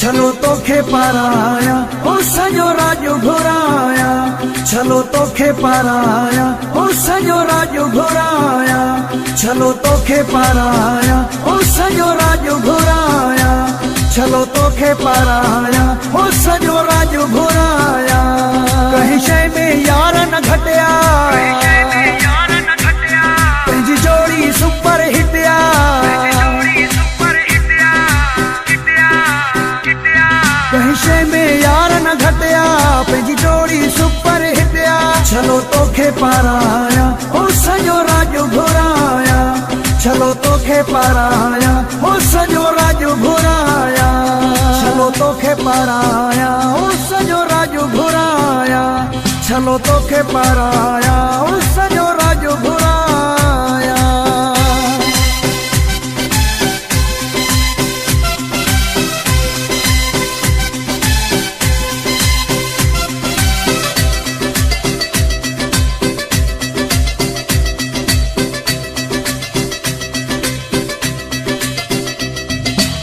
चलो तोखे पाराया ओ सॼो राॼ घुराया, चलो तोखे पाराया ओ सॼो राॼ घुराया, चलो तोखे पाराया ओ सॼो राॼ घुराया, चलो तोखे पाराया ओ सॼो राॼ घुराया। कंहिं शइ में यार न घटिया, पंहिंजी जोड़ी सुपर हिटिया, कंहिं शइ में यार न घटिया, पंहिंजी जोड़ी सुपर हिटिया। चलो तोखे पाराया ओ सॼो राॼ घुराया, चलो तोखे पाराया ओ सॼो राॼ घुराया, चलो तोखे पाराया ओ सॼो राॼ घुराया, चलो तोखे पाराया ओ सॼो राॼ घुराया।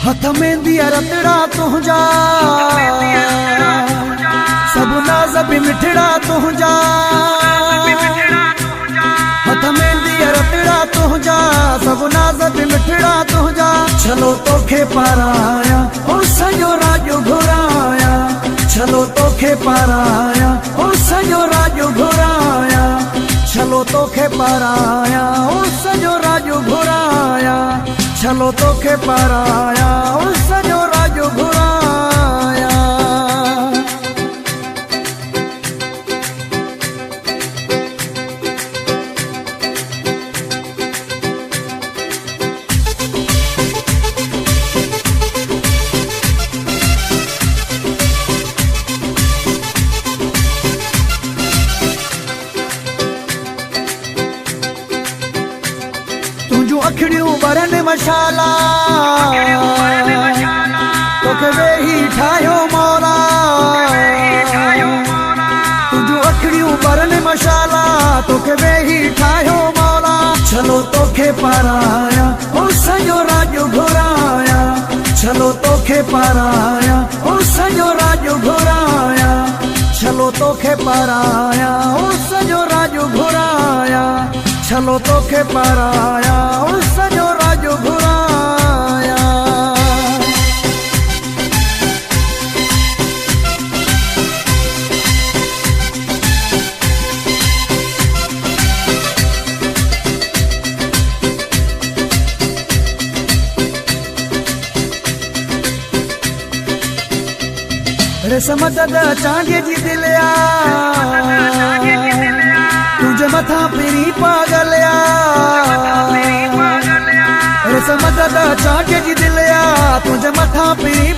हथ में दिया रतड़ा तुंहिंजा, सभु नाज़ बि मिठड़ा तुंहिंजा, हथ में दिया रतड़ा तुंहिंजा, सभु नाज़ बि मिठड़ा तुंहिंजा। चलो तोखे पाराया ओ सॼो राॼ घुराया, चलो तोखे पाराया ओ सॼो राॼ घुराया, चलो तोखे पाराया ओ सॼो राॼ घुराया, चलो तोखे पाराया ओ सॼो राॼ घुराया। तुंहिंजूं अखिड़ियूं बरनि मशाला, तोखे वेही ठाहियो मौला, तुंहिंजूं अखिड़ियूं बरनि मशाला, तोखे वेही ठाहियो मौला। चलो तोखे पाराया ओ सॼो राॼ घुराया, चलो तोखे पाराया ओ सॼो राॼ घुराया, चलो तोखे पाराया ओ सॼो राॼ घुराया, चलो तोखे पाराया ओ सॼो राॼ घुराया। रेशम दद चांदीअ जी दिलिया, तुंहिंजे मथां पिरी पागलिया, रेशम दद चांदीअ जी दिलिया, तुंहिंजे मथां पिरी